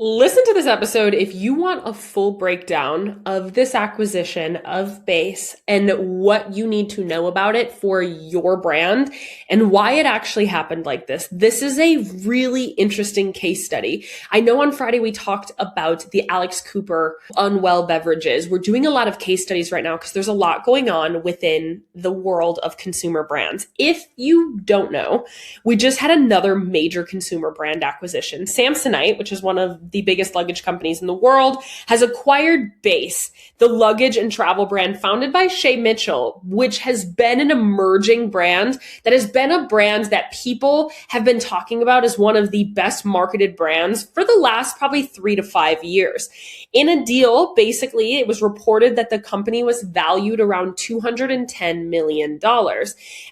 Listen to this episode if you want a full breakdown of this acquisition of Béis and what you need to know about it for your brand and why it actually happened like this. This is a really interesting case study. I know on Friday we talked about the Alex Cooper Unwell beverages. We're doing a lot of case studies right now because there's a lot going on within the world of consumer brands. If you don't know, we just had another major consumer brand acquisition. Samsonite, which is one of the biggest luggage companies in the world, has acquired Béis, the luggage and travel brand founded by Shay Mitchell, which has been an emerging brand that has been a brand that people have been talking about as one of the best marketed brands for the last probably 3 to 5 years. In a deal, basically, it was reported that the company was valued around $210 million.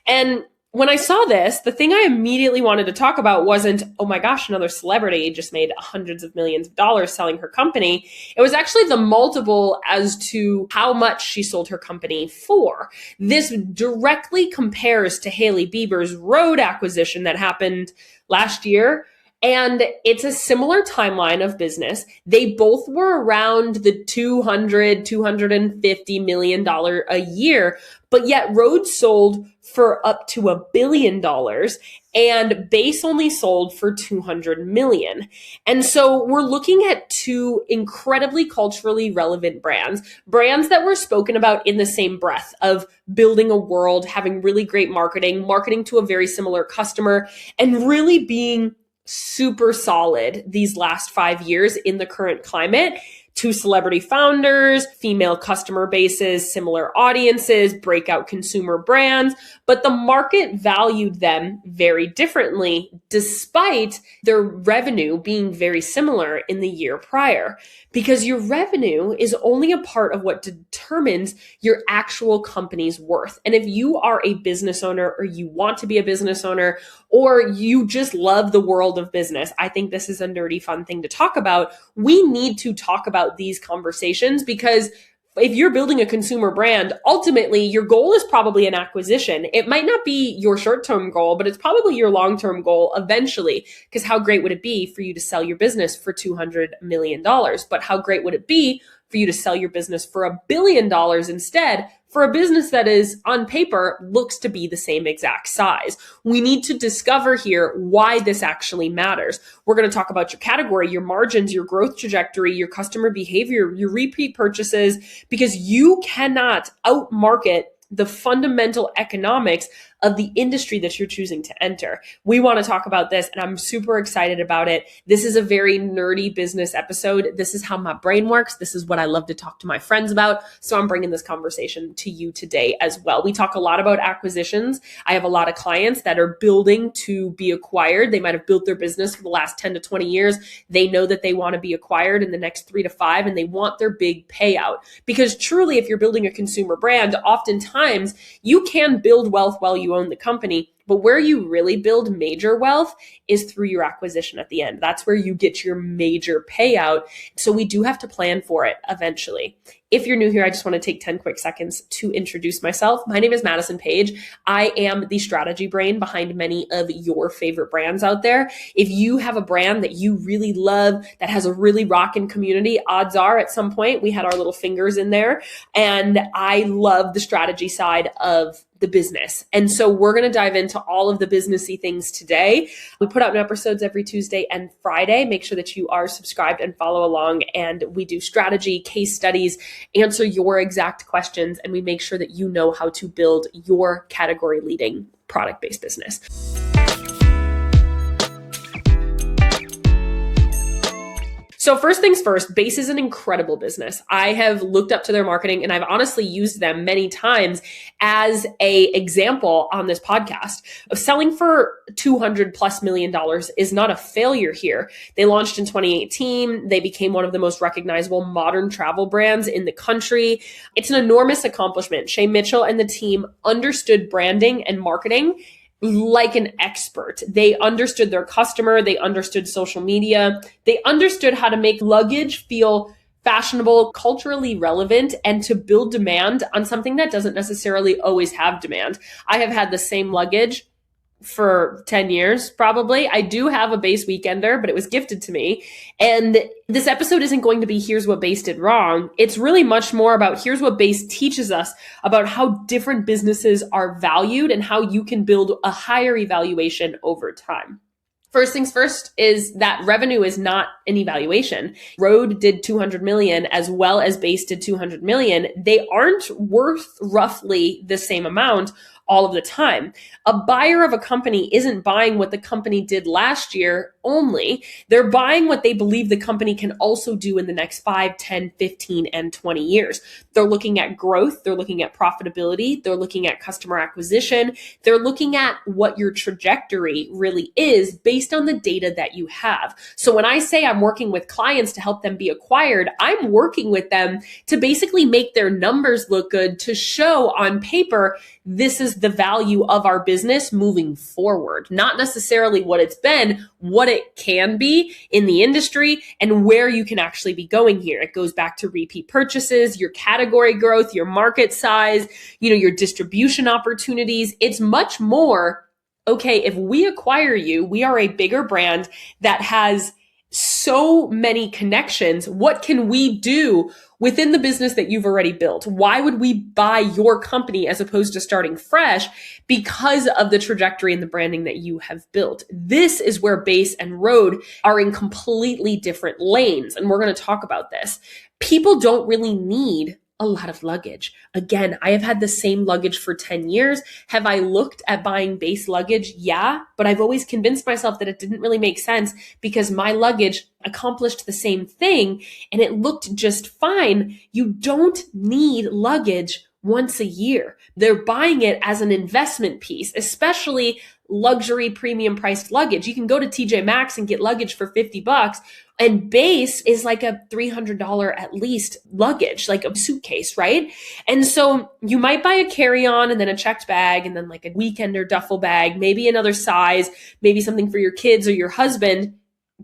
And when I saw this, the thing I immediately wanted to talk about wasn't, oh my gosh, another celebrity just made hundreds of millions of dollars selling her company. It was actually the multiple as to how much she sold her company for. This directly compares to Hailey Bieber's Rhode acquisition that happened last year. And it's a similar timeline of business. They both were around the $250 million a year, but yet Rhode sold for up to $1 billion and Béis only sold for 200 million. And so we're looking at two incredibly culturally relevant brands that were spoken about in the same breath of building a world, having really great marketing to a very similar customer, and really being super solid these last 5 years in the current climate. Two celebrity founders, female customer bases, similar audiences, breakout consumer brands, but the market valued them very differently despite their revenue being very similar in the year prior. Because your revenue is only a part of what determines your actual company's worth. And if you are a business owner or you want to be a business owner or you just love the world of business, I think this is a nerdy fun thing to talk about. We need to talk about these conversations because if you're building a consumer brand, ultimately your goal is probably an acquisition. It might not be your short-term goal, but it's probably your long-term goal eventually. Because how great would it be for you to sell your business for $200 million? But how great would it be for you to sell your business for $1 billion instead for a business that is on paper looks to be the same exact size? We need to discover here why this actually matters. We're going to talk about your category, your margins, your growth trajectory, your customer behavior, your repeat purchases, because you cannot outmarket the fundamental economics of the industry that you're choosing to enter. We want to talk about this, and I'm super excited about it. This is a very nerdy business episode. This is how my brain works. This is what I love to talk to my friends about. So I'm bringing this conversation to you today as well. We talk a lot about acquisitions. I have a lot of clients that are building to be acquired. They might have built their business for the last 10 to 20 years. They know that they want to be acquired in the next 3 to 5, and they want their big payout. Because truly, if you're building a consumer brand, oftentimes you can build wealth while you own the company, but where you really build major wealth is through your acquisition at the end. That's where you get your major payout. So we do have to plan for it eventually. If you're new here, I just want to take 10 quick seconds to introduce myself. My name is Madison Page. I am the strategy brain behind many of your favorite brands out there. If you have a brand that you really love, that has a really rockin' community, odds are at some point we had our little fingers in there. And I love the strategy side of the business. And so we're going to dive into all of the businessy things today. We put out new episodes every Tuesday and Friday. Make sure that you are subscribed and follow along. And we do strategy, case studies, answer your exact questions, and we make sure that you know how to build your category leading product-based business. So first things first, Béis is an incredible business. I have looked up to their marketing and I've honestly used them many times as a example on this podcast of selling for $200+ million is not a failure here. They launched in 2018. They became one of the most recognizable modern travel brands in the country. It's an enormous accomplishment. Shay Mitchell and the team understood branding and marketing like an expert. They understood their customer. They understood social media. They understood how to make luggage feel fashionable, culturally relevant, and to build demand on something that doesn't necessarily always have demand. I have had the same luggage for 10 years, probably. I do have a Béis weekender, but it was gifted to me. And this episode isn't going to be here's what Béis did wrong. It's really much more about here's what Béis teaches us about how different businesses are valued and how you can build a higher evaluation over time. First things first is that revenue is not an evaluation. Rhode did 200 million as well as Béis did 200 million. They aren't worth roughly the same amount all of the time. A buyer of a company isn't buying what the company did last year only. They're buying what they believe the company can also do in the next 5, 10, 15, and 20 years. They're looking at growth. They're looking at profitability. They're looking at customer acquisition. They're looking at what your trajectory really is based on the data that you have. So when I say I'm working with clients to help them be acquired, I'm working with them to basically make their numbers look good, to show on paper this is the value of our business moving forward, not necessarily what it's been, what it can be in the industry and where you can actually be going here. It goes back to repeat purchases, your category growth, your market size, your distribution opportunities. It's much more, okay, if we acquire you, we are a bigger brand that has so many connections. What can we do within the business that you've already built? Why would we buy your company as opposed to starting fresh? Because of the trajectory and the branding that you have built. This is where Béis and Rhode are in completely different lanes. And we're going to talk about this. People don't really need a lot of luggage. Again, I have had the same luggage for 10 years. Have I looked at buying Béis luggage? Yeah, but I've always convinced myself that it didn't really make sense because my luggage accomplished the same thing and it looked just fine. You don't need luggage once a year. They're buying it as an investment piece, especially luxury premium priced luggage. You can go to TJ Maxx and get luggage for $50. And Béis is like a $300 at least luggage, like a suitcase, right? And so you might buy a carry-on and then a checked bag and then like a weekender duffel bag, maybe another size, maybe something for your kids or your husband,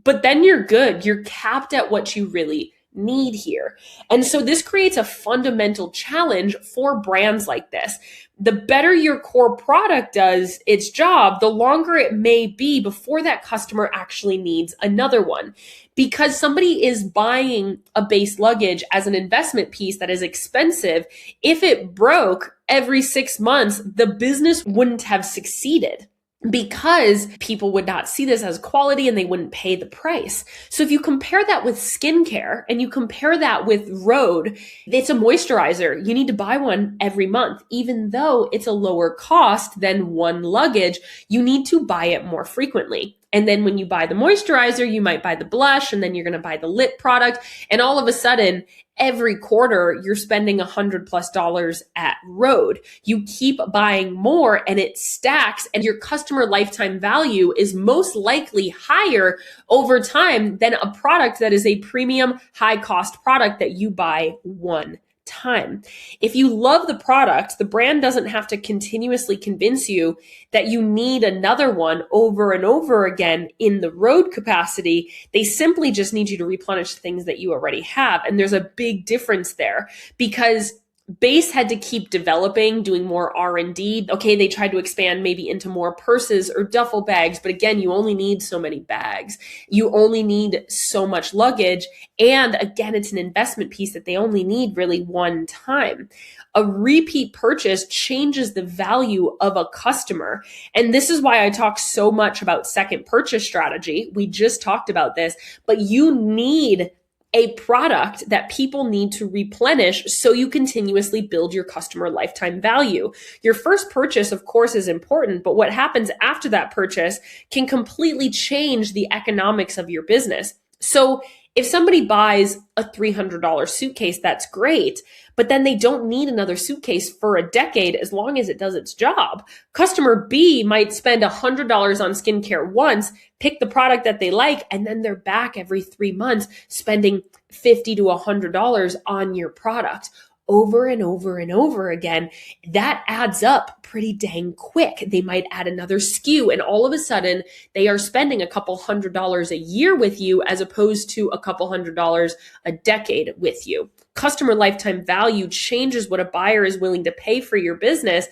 but then you're good. You're capped at what you really need here. And so this creates a fundamental challenge for brands like this. The better your core product does its job, the longer it may be before that customer actually needs another one. Because somebody is buying a Béis luggage as an investment piece that is expensive, if it broke every 6 months, the business wouldn't have succeeded, because people would not see this as quality and they wouldn't pay the price. So if you compare that with skincare and you compare that with Rhode, it's a moisturizer. You need to buy one every month. Even though it's a lower cost than one luggage, you need to buy it more frequently. And then when you buy the moisturizer, you might buy the blush, and then you're going to buy the lip product. And all of a sudden, every quarter, you're spending $100+ at Rhode. You keep buying more and it stacks, and your customer lifetime value is most likely higher over time than a product that is a premium, high cost product that you buy one time. If you love the product, the brand doesn't have to continuously convince you that you need another one over and over again in the Rhode capacity. They simply just need you to replenish things that you already have. And there's a big difference there because Béis had to keep developing, doing more R&D. Okay, they tried to expand maybe into more purses or duffel bags, but again, you only need so many bags. You only need so much luggage. And again, it's an investment piece that they only need really one time. A repeat purchase changes the value of a customer. And this is why I talk so much about second purchase strategy. We just talked about this, but you need a product that people need to replenish so you continuously build your customer lifetime value. Your first purchase, of course, is important, but what happens after that purchase can completely change the economics of your business. So if somebody buys a $300 suitcase, that's great, but then they don't need another suitcase for a decade as long as it does its job. Customer B might spend $100 on skincare once, pick the product that they like, and then they're back every 3 months spending $50 to $100 on your product. Over and over and over again, that adds up pretty dang quick. They might add another SKU, and all of a sudden they are spending a couple $100 a year with you as opposed to a couple $100 a decade with you. Customer lifetime value changes what a buyer is willing to pay for your business.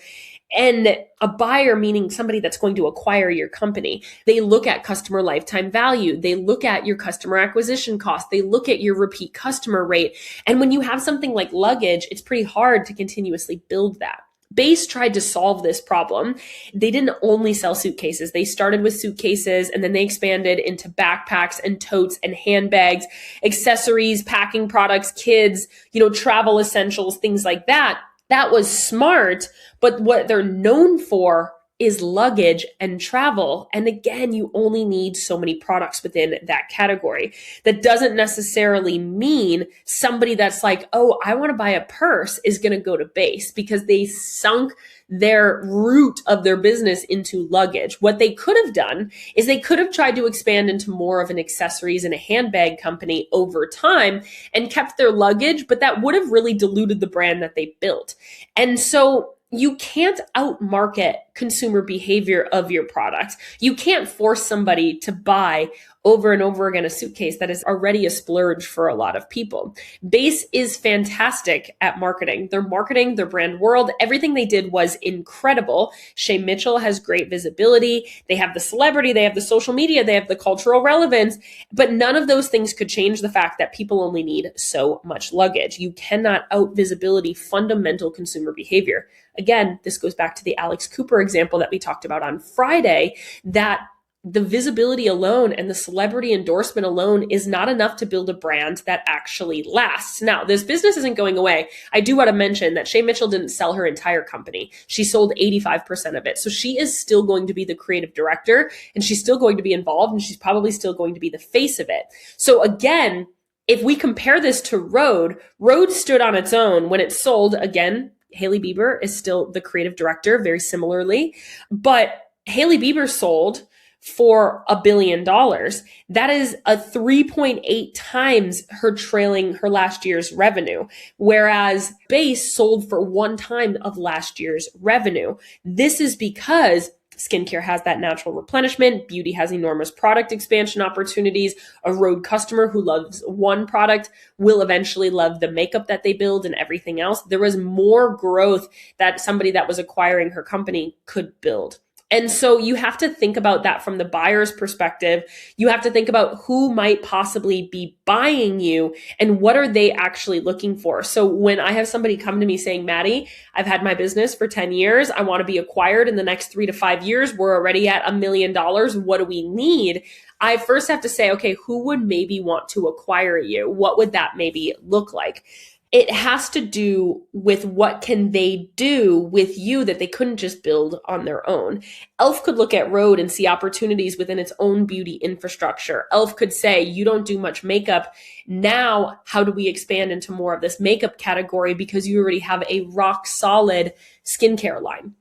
And a buyer, meaning somebody that's going to acquire your company, they look at customer lifetime value. They look at your customer acquisition cost. They look at your repeat customer rate. And when you have something like luggage, it's pretty hard to continuously build that. Béis tried to solve this problem. They didn't only sell suitcases. They started with suitcases and then they expanded into backpacks and totes and handbags, accessories, packing products, kids, travel essentials, things like that. That was smart, but what they're known for is luggage and travel. And again, you only need so many products within that category. That doesn't necessarily mean somebody that's like, oh, I want to buy a purse is going to go to Béis because they sunk their root of their business into luggage. What they could have done is they could have tried to expand into more of an accessories and a handbag company over time and kept their luggage, but that would have really diluted the brand that they built. And so you can't outmarket consumer behavior of your product. You can't force somebody to buy over and over again a suitcase that is already a splurge for a lot of people. Béis is fantastic at marketing. Their brand world, everything they did was incredible. Shay Mitchell has great visibility. They have the celebrity, they have the social media, they have the cultural relevance, but none of those things could change the fact that people only need so much luggage. You cannot out visibility fundamental consumer behavior. Again, this goes back to the Alex Cooper example that we talked about on Friday, that the visibility alone and the celebrity endorsement alone is not enough to build a brand that actually lasts. Now, this business isn't going away. I do want to mention that Shay Mitchell didn't sell her entire company. She sold 85% of it. So she is still going to be the creative director and she's still going to be involved and she's probably still going to be the face of it. So again, if we compare this to Rhode stood on its own when it sold. Again, Hailey Bieber is still the creative director, very similarly, but Hailey Bieber sold for $1 billion. That is a 3.8 times her last year's revenue. Whereas Béis sold for 1 time of last year's revenue. This is because skincare has that natural replenishment. Beauty has enormous product expansion opportunities. A Rhode customer who loves one product will eventually love the makeup that they build and everything else. There was more growth that somebody that was acquiring her company could build. And so you have to think about that from the buyer's perspective. You have to think about who might possibly be buying you and what are they actually looking for. So when I have somebody come to me saying, Maddie, I've had my business for 10 years. I want to be acquired in the next 3 to 5 years. We're already at $1 million. What do we need? I first have to say, okay, who would maybe want to acquire you? What would that maybe look like? It has to do with what can they do with you that they couldn't just build on their own. Elf could look at Rhode and see opportunities within its own beauty infrastructure. Elf could say, you don't do much makeup. Now, how do we expand into more of this makeup category because you already have a rock solid skincare line?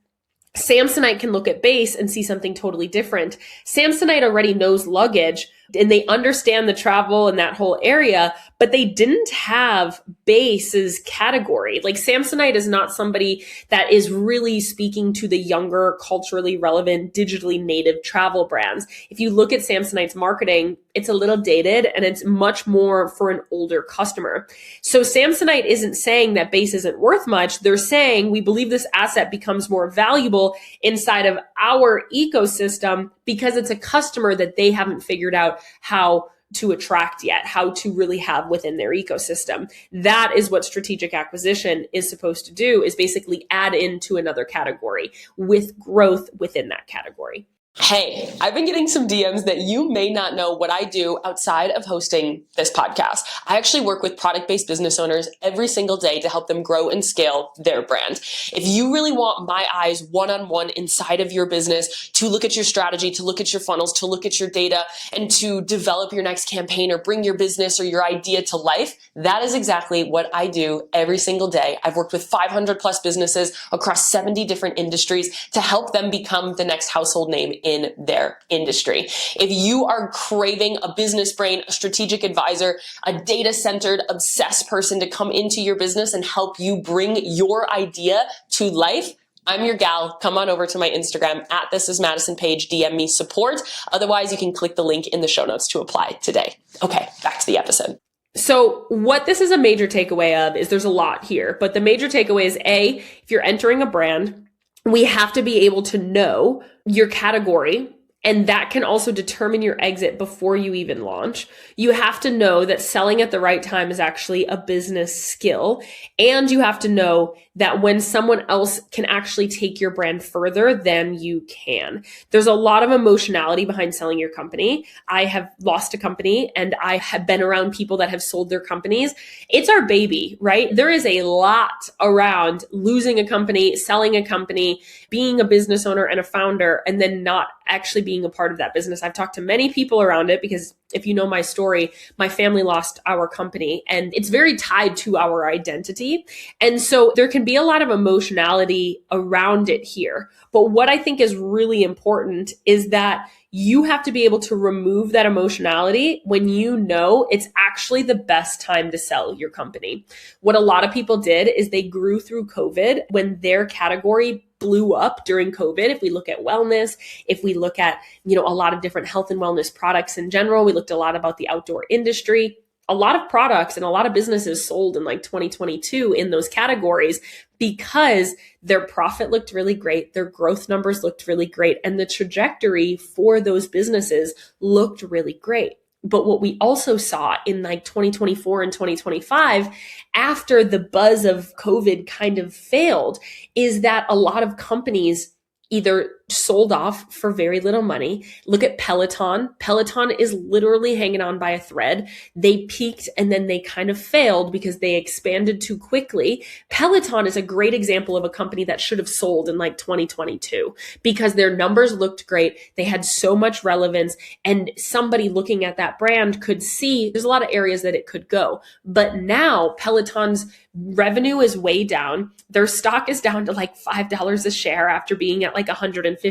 Samsonite can look at Béis and see something totally different. Samsonite already knows luggage and they understand the travel and that whole area, but they didn't have Béis's category. Like Samsonite is not somebody that is really speaking to the younger, culturally relevant, digitally native travel brands. If you look at Samsonite's marketing, it's a little dated and it's much more for an older customer. So Samsonite isn't saying that Béis isn't worth much. They're saying we believe this asset becomes more valuable inside of our ecosystem because it's a customer that they haven't figured out how to attract yet, how to really have within their ecosystem. That is what strategic acquisition is supposed to do, is basically add into another category with growth within that category. Hey, I've been getting some DMs that you may not know what I do outside of hosting this podcast. I actually work with product-based business owners every single day to help them grow and scale their brand. If you really want my eyes one-on-one inside of your business to look at your strategy, to look at your funnels, to look at your data, and to develop your next campaign or bring your business or your idea to life, that is exactly what I do every single day. I've worked with 500 plus businesses across 70 different industries to help them become the next household name in their industry. If you are craving a business brain, a strategic advisor, a data-centered, obsessed person to come into your business and help you bring your idea to life, I'm your gal. Come on over to my Instagram at thisismadisonpage, DM me support. Otherwise, you can click the link in the show notes to apply today. Okay, back to the episode. So what this is a major takeaway of is there's a lot here, but the major takeaway is A, if you're entering a brand, we have to be able to know your category, and that can also determine your exit before you even launch. You have to know that selling at the right time is actually a business skill. And you have to know that when someone else can actually take your brand further than you can. There's a lot of emotionality behind selling your company. I have lost a company and I have been around people that have sold their companies. It's our baby, right? There is a lot around losing a company, selling a company, being a business owner and a founder, and then not actually being a part of that business. I've talked to many people around it because if you know my story, my family lost our company and it's very tied to our identity. And so there can be a lot of emotionality around it here. But what I think is really important is that you have to be able to remove that emotionality when you know it's actually the best time to sell your company. What a lot of people did is they grew through COVID when their category blew up during COVID. If we look at wellness, if we look at, a lot of different health and wellness products in general, we looked a lot about the outdoor industry. A lot of products and a lot of businesses sold in like 2022 in those categories because their profit looked really great, their growth numbers looked really great, and the trajectory for those businesses looked really great. But what we also saw in like 2024 and 2025, after the buzz of COVID kind of failed, is that a lot of companies either sold off for very little money. Look at Peloton. Peloton is literally hanging on by a thread. They peaked and then they kind of failed because they expanded too quickly. Peloton is a great example of a company that should have sold in like 2022 because their numbers looked great. They had so much relevance and somebody looking at that brand could see there's a lot of areas that it could go. But now Peloton's revenue is way down. Their stock is down to like $5 a share after being at like $150.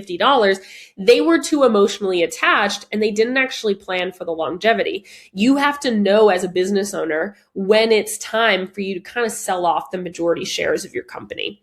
They were too emotionally attached and they didn't actually plan for the longevity. You have to know as a business owner when it's time for you to kind of sell off the majority shares of your company.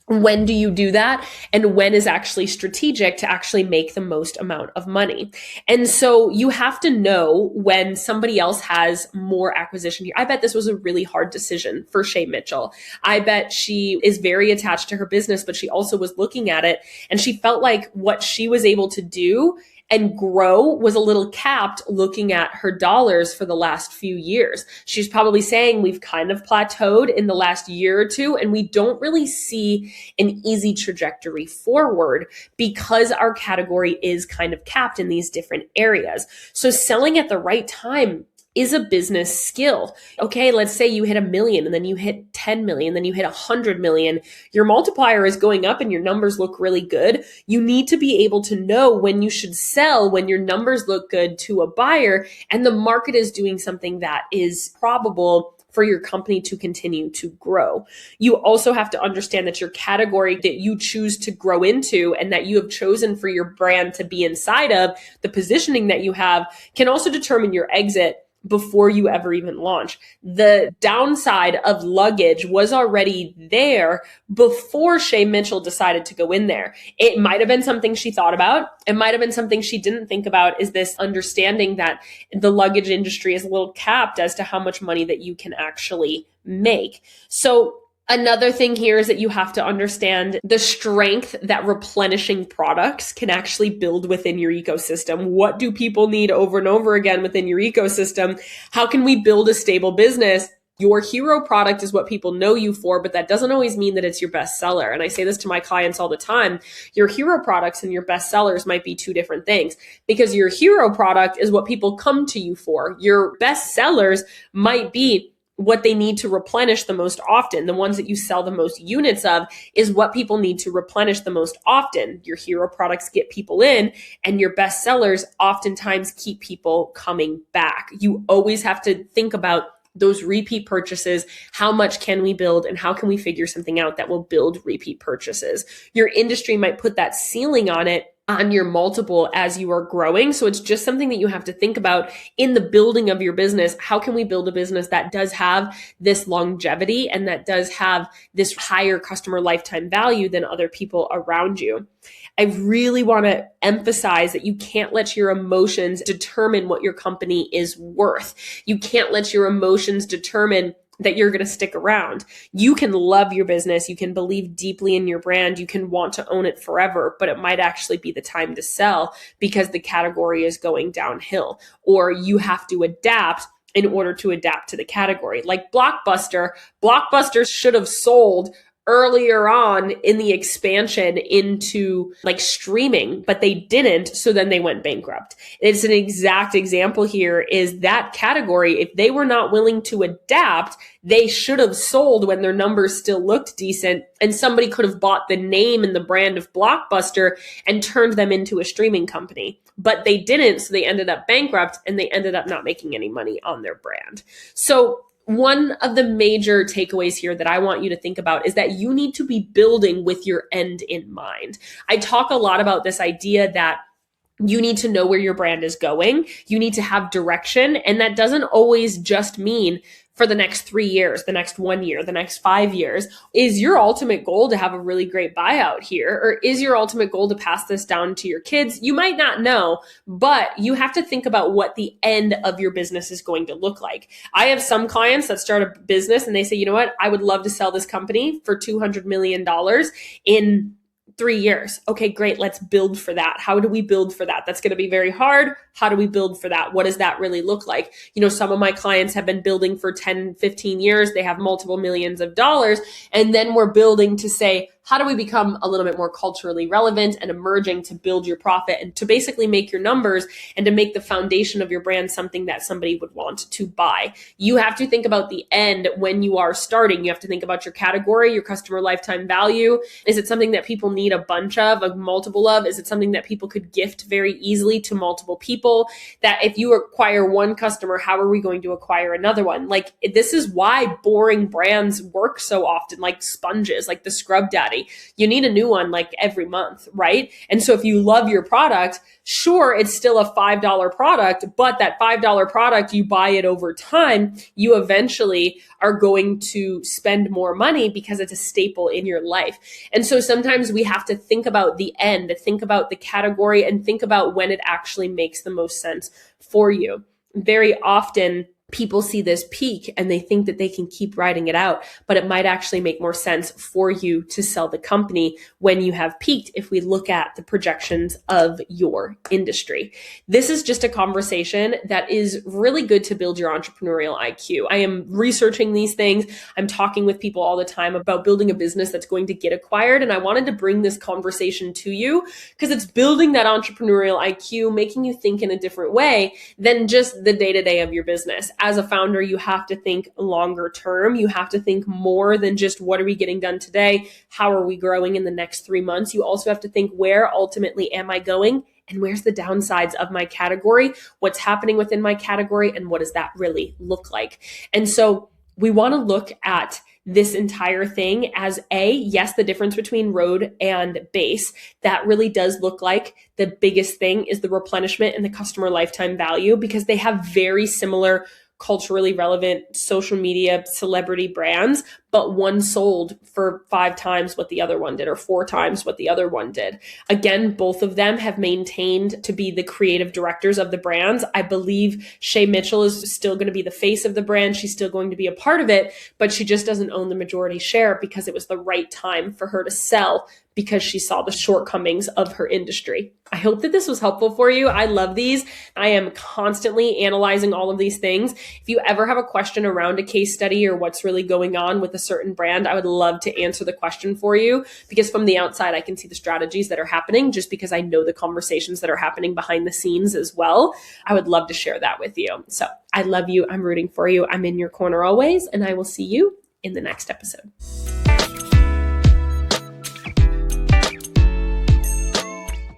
When do you do that? And when is actually strategic to actually make the most amount of money? And so you have to know when somebody else has more acquisition here. I bet this was a really hard decision for Shay Mitchell. I bet she is very attached to her business, but she also was looking at it and she felt like what she was able to do and grow was a little capped looking at her dollars for the last few years. She's probably saying we've kind of plateaued in the last year or two, and we don't really see an easy trajectory forward because our category is kind of capped in these different areas. So selling at the right time is a business skill. Okay, let's say you hit 1 million and then you hit 10 million, then you hit 100 million. Your multiplier is going up and your numbers look really good. You need to be able to know when you should sell when your numbers look good to a buyer and the market is doing something that is probable for your company to continue to grow. You also have to understand that your category that you choose to grow into and that you have chosen for your brand to be inside of, the positioning that you have, can also determine your exit before you ever even launch. The downside of luggage was already there before Shay Mitchell decided to go in there. It might have been something she thought about. It might have been something she didn't think about, is this understanding that the luggage industry is a little capped as to how much money that you can actually make. So another thing here is that you have to understand the strength that replenishing products can actually build within your ecosystem. What do people need over and over again within your ecosystem? How can we build a stable business? Your hero product is what people know you for, but that doesn't always mean that it's your best seller. And I say this to my clients all the time. Your hero products and your best sellers might be two different things, because your hero product is what people come to you for. Your best sellers might be what they need to replenish the most often. The ones that you sell the most units of is what people need to replenish the most often. Your hero products get people in, and your best sellers oftentimes keep people coming back. You always have to think about those repeat purchases. How much can we build and how can we figure something out that will build repeat purchases? Your industry might put that ceiling on it, on your multiple as you are growing. So it's just something that you have to think about in the building of your business. How can we build a business that does have this longevity and that does have this higher customer lifetime value than other people around you? I really want to emphasize that you can't let your emotions determine what your company is worth. You can't let your emotions determine that you're going to stick around. You can love your business. You can believe deeply in your brand. You can want to own it forever, but it might actually be the time to sell because the category is going downhill, or you have to adapt in order to adapt to the category. Like Blockbuster should have sold earlier on in the expansion into like streaming, but they didn't. So then they went bankrupt. It's an exact example here is that category. If they were not willing to adapt, they should have sold when their numbers still looked decent, and somebody could have bought the name and the brand of Blockbuster and turned them into a streaming company. But they didn't. So they ended up bankrupt and they ended up not making any money on their brand. So one of the major takeaways here that I want you to think about is that you need to be building with your end in mind. I talk a lot about this idea that you need to know where your brand is going. You need to have direction. And that doesn't always just mean for the next 3 years, the next 1 year, the next 5 years. Is your ultimate goal to have a really great buyout here? Or is your ultimate goal to pass this down to your kids? You might not know, but you have to think about what the end of your business is going to look like. I have some clients that start a business and they say, you know what? I would love to sell this company for $200 million in 3 years. Okay, great. Let's build for that. How do we build for that? That's going to be very hard. How do we build for that? What does that really look like? You know, some of my clients have been building for 10, 15 years. They have multiple millions of dollars. And then we're building to say, how do we become a little bit more culturally relevant and emerging to build your profit and to basically make your numbers and to make the foundation of your brand something that somebody would want to buy? You have to think about the end when you are starting. You have to think about your category, your customer lifetime value. Is it something that people need a bunch of, a multiple of? Is it something that people could gift very easily to multiple people? That if you acquire one customer, how are we going to acquire another one? Like, this is why boring brands work so often, like sponges, like the Scrub Daddy. You need a new one like every month, right? And so if you love your product, sure, it's still a $5 product, but that $5 product, you buy it over time, you eventually are going to spend more money because it's a staple in your life. And so sometimes we have to think about the end, think about the category, and think about when it actually makes the most sense for you. Very often, people see this peak and they think that they can keep riding it out, but it might actually make more sense for you to sell the company when you have peaked if we look at the projections of your industry. This is just a conversation that is really good to build your entrepreneurial IQ. I am researching these things. I'm talking with people all the time about building a business that's going to get acquired. And I wanted to bring this conversation to you because it's building that entrepreneurial IQ, making you think in a different way than just the day-to-day of your business. As a founder, you have to think longer term. You have to think more than just what are we getting done today? How are we growing in the next 3 months? You also have to think, where ultimately am I going? And where's the downsides of my category? What's happening within my category? And what does that really look like? And so we want to look at this entire thing as yes, the difference between Rhode and Béis. That really does look like the biggest thing is the replenishment and the customer lifetime value, because they have very similar culturally relevant social media celebrity brands, but one sold for 5 times what the other one did or 4 times what the other one did. Again, both of them have maintained to be the creative directors of the brands. I believe Shay Mitchell is still going to be the face of the brand. She's still going to be a part of it, but she just doesn't own the majority share because it was the right time for her to sell because she saw the shortcomings of her industry. I hope that this was helpful for you. I love these. I am constantly analyzing all of these things. If you ever have a question around a case study or what's really going on with a certain brand, I would love to answer the question for you, because from the outside, I can see the strategies that are happening just because I know the conversations that are happening behind the scenes as well. I would love to share that with you. So I love you. I'm rooting for you. I'm in your corner always, and I will see you in the next episode.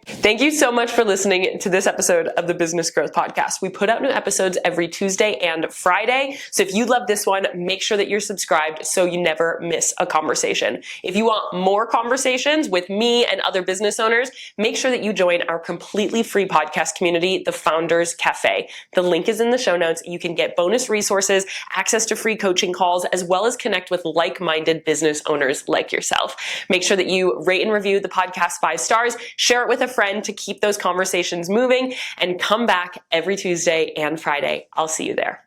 Thank you so much for listening to this episode of the Business Growth Podcast. We put out new episodes every Tuesday and Friday. So if you love this one, make sure that you're subscribed so you never miss a conversation. If you want more conversations with me and other business owners, make sure that you join our completely free podcast community, the Founders Cafe. The link is in the show notes. You can get bonus resources, access to free coaching calls, as well as connect with like-minded business owners like yourself. Make sure that you rate and review the podcast 5 stars, share it with a friend to keep those conversations moving, and come back every Tuesday and Friday. I'll see you there.